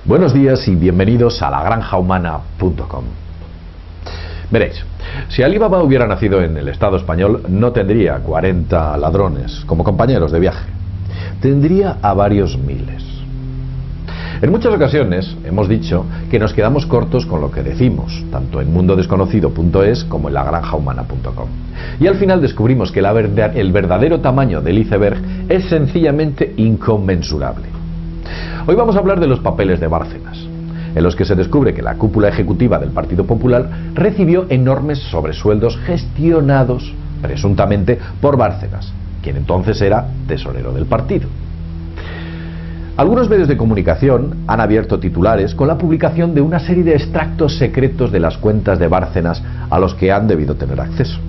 Buenos días y bienvenidos a lagranjahumana.com. Veréis, si Alibaba hubiera nacido en el Estado español, no tendría 40 ladrones como compañeros de viaje. Tendría a varios miles. En muchas ocasiones hemos dicho que nos quedamos cortos con lo que decimos, tanto en mundodesconocido.es como en lagranjahumana.com. Y al final descubrimos que el verdadero tamaño del iceberg es sencillamente inconmensurable. Hoy vamos a hablar de los papeles de Bárcenas, en los que se descubre que la cúpula ejecutiva del Partido Popular recibió enormes sobresueldos gestionados, presuntamente, por Bárcenas, quien entonces era tesorero del partido. Algunos medios de comunicación han abierto titulares con la publicación de una serie de extractos secretos de las cuentas de Bárcenas a los que han debido tener acceso.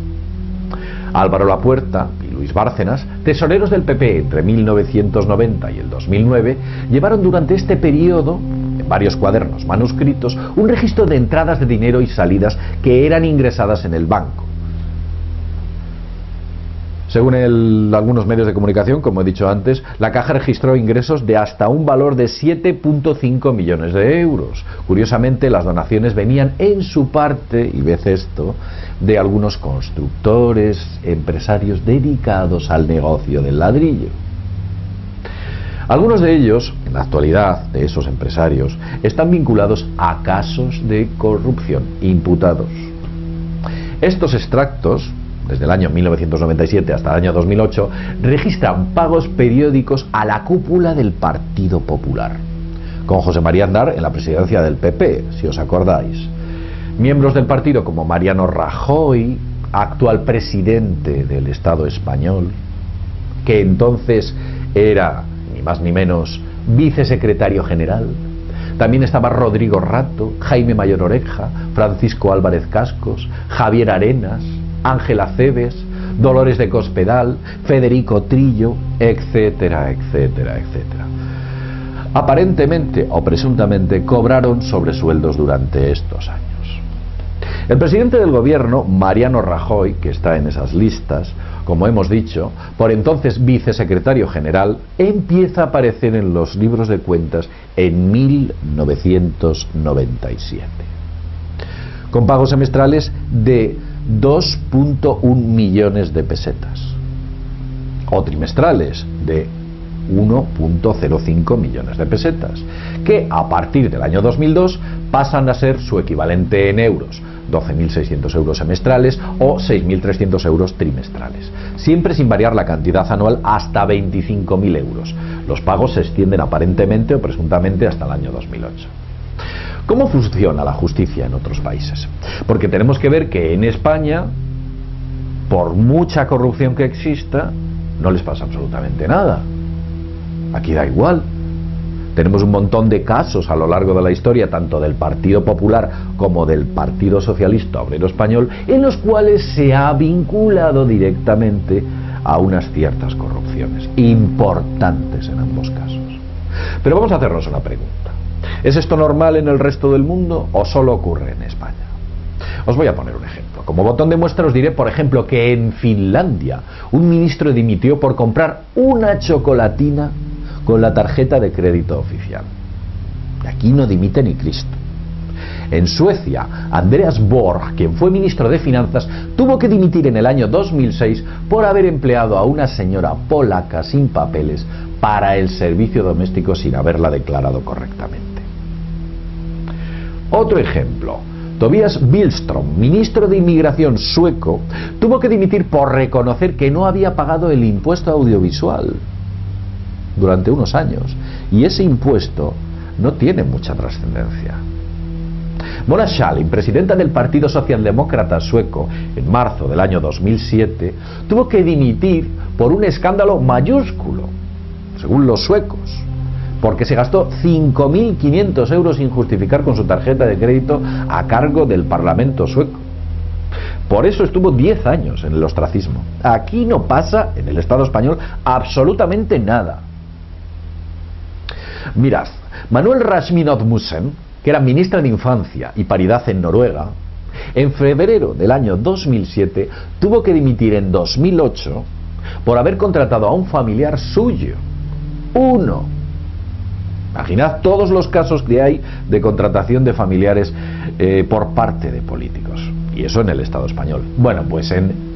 Álvaro Lapuerta y Luis Bárcenas, tesoreros del PP entre 1990 y el 2009, llevaron durante este periodo, en varios cuadernos manuscritos, un registro de entradas de dinero y salidas que eran ingresadas en el banco. Según algunos medios de comunicación, como he dicho antes, la caja registró ingresos de hasta un valor de 7,5 millones de euros. Curiosamente, las donaciones venían en su parte, y ves esto, de algunos constructores, empresarios dedicados al negocio del ladrillo. Algunos de ellos, en la actualidad, de esos empresarios, están vinculados a casos de corrupción, imputados. Estos extractos, desde el año 1997 hasta el año 2008, registran pagos periódicos a la cúpula del Partido Popular, con José María Aznar en la presidencia del PP, si os acordáis. Miembros del partido como Mariano Rajoy, actual presidente del Estado español, que entonces era, ni más ni menos, vicesecretario general. También estaba Rodrigo Rato, Jaime Mayor Oreja, Francisco Álvarez Cascos, Javier Arenas, Ángela Cebes, Dolores de Cospedal, Federico Trillo, etcétera, etcétera, etcétera. Aparentemente o presuntamente cobraron sobresueldos durante estos años. El presidente del gobierno, Mariano Rajoy, que está en esas listas, como hemos dicho, por entonces vicesecretario general, empieza a aparecer en los libros de cuentas en 1997, con pagos semestrales de 2,1 millones de pesetas, o trimestrales de 1,05 millones de pesetas, que a partir del año 2002 pasan a ser su equivalente en euros, 12.600 euros semestrales o 6.300 euros trimestrales, siempre sin variar la cantidad anual hasta 25.000 euros. Los pagos se extienden aparentemente o presuntamente hasta el año 2008. ¿Cómo funciona la justicia en otros países? Porque tenemos que ver que en España, por mucha corrupción que exista, no les pasa absolutamente nada. Aquí da igual. Tenemos un montón de casos a lo largo de la historia, tanto del Partido Popular como del Partido Socialista Obrero Español, en los cuales se ha vinculado directamente a unas ciertas corrupciones, importantes en ambos casos. Pero vamos a hacernos una pregunta. ¿Es esto normal en el resto del mundo o solo ocurre en España? Os voy a poner un ejemplo. Como botón de muestra os diré, por ejemplo, que en Finlandia un ministro dimitió por comprar una chocolatina con la tarjeta de crédito oficial. Aquí no dimite ni Cristo. En Suecia, Andreas Borg, quien fue ministro de Finanzas, tuvo que dimitir en el año 2006 por haber empleado a una señora polaca sin papeles para el servicio doméstico sin haberla declarado correctamente. Otro ejemplo. Tobias Billström, ministro de Inmigración sueco, tuvo que dimitir por reconocer que no había pagado el impuesto audiovisual durante unos años, y ese impuesto no tiene mucha trascendencia. Mona Sahlin, presidenta del Partido Socialdemócrata sueco, en marzo del año 2007, tuvo que dimitir por un escándalo mayúsculo, según los suecos, porque se gastó 5.500 euros sin justificar con su tarjeta de crédito a cargo del Parlamento sueco. Por eso estuvo 10 años en el ostracismo. Aquí no pasa, en el Estado español, absolutamente nada. Mirad, Manuel Rasmussen, que era ministra de Infancia y Paridad en Noruega, en febrero del año 2007 tuvo que dimitir en 2008 por haber contratado a un familiar suyo, uno, Imaginad todos los casos que hay de contratación de familiares por parte de políticos. Y eso en el Estado español. Bueno, pues en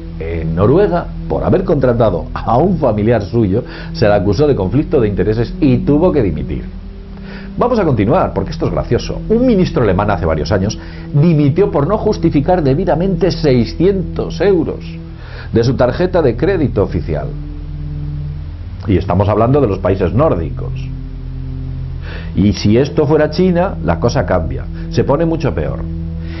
Noruega, por haber contratado a un familiar suyo, se le acusó de conflicto de intereses y tuvo que dimitir. Vamos a continuar, porque esto es gracioso. Un ministro alemán hace varios años dimitió por no justificar debidamente 600 euros de su tarjeta de crédito oficial. Y estamos hablando de los países nórdicos. Y si esto fuera China, la cosa cambia. Se pone mucho peor.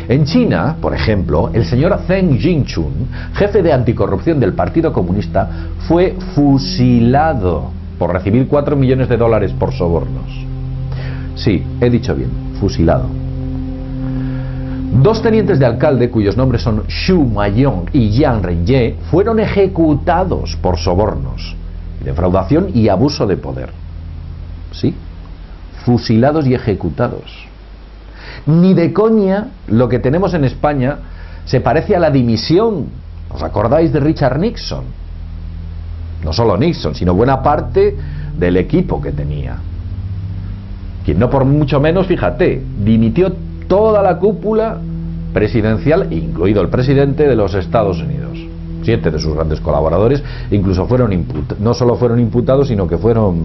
En China, por ejemplo, el señor Zheng Jingchun, jefe de anticorrupción del Partido Comunista, fue fusilado por recibir 4 millones de dólares por sobornos. Sí, he dicho bien, fusilado. 2 tenientes de alcalde, cuyos nombres son Xu Mayong y Yang Renye, fueron ejecutados por sobornos, defraudación y abuso de poder. Sí, fusilados y ejecutados. Ni de coña lo que tenemos en España se parece a la dimisión. ¿Os acordáis de Richard Nixon? No solo Nixon, sino buena parte del equipo que tenía. Quien no por mucho menos, fíjate, dimitió toda la cúpula presidencial, incluido el presidente de los Estados Unidos. 7 de sus grandes colaboradores incluso fueron no solo fueron imputados, sino que fueron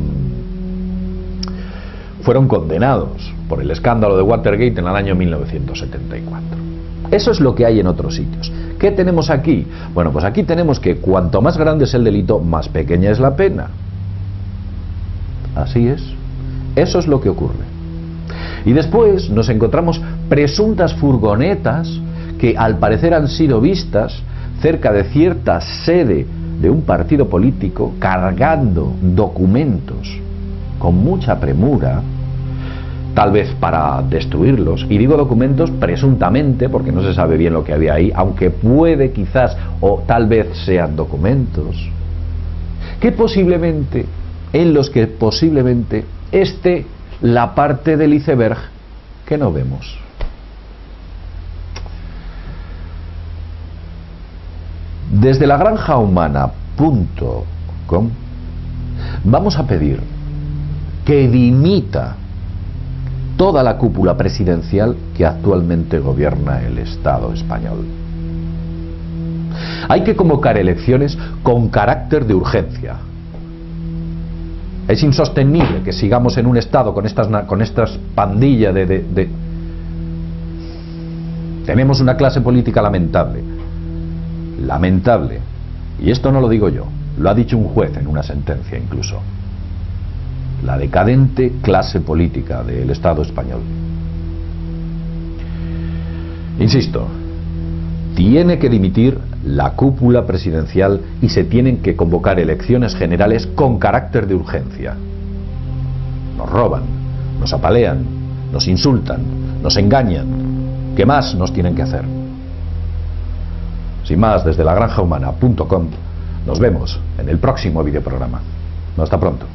condenados por el escándalo de Watergate en el año 1974. Eso es lo que hay en otros sitios. ¿Qué tenemos aquí? Bueno, pues aquí tenemos que cuanto más grande es el delito, más pequeña es la pena. Así es. Eso es lo que ocurre. Y después nos encontramos presuntas furgonetas que al parecer han sido vistas cerca de cierta sede de un partido político cargando documentos con mucha premura, tal vez para destruirlos. Y digo documentos presuntamente porque no se sabe bien lo que había ahí, aunque puede quizás o tal vez sean documentos que posiblemente, en los que posiblemente esté la parte del iceberg que no vemos. Desde lagranjahumana.com vamos a pedir que dimita toda la cúpula presidencial que actualmente gobierna el Estado español. Hay que convocar elecciones con carácter de urgencia. Es insostenible que sigamos en un estado con estas pandillas de... Tenemos una clase política lamentable. Lamentable. Y esto no lo digo yo, lo ha dicho un juez en una sentencia incluso. La decadente clase política del Estado español. Insisto, tiene que dimitir la cúpula presidencial y se tienen que convocar elecciones generales con carácter de urgencia. Nos roban, nos apalean, nos insultan, nos engañan. ¿Qué más nos tienen que hacer? Sin más, desde lagranjahumana.com nos vemos en el próximo videoprograma. Hasta pronto.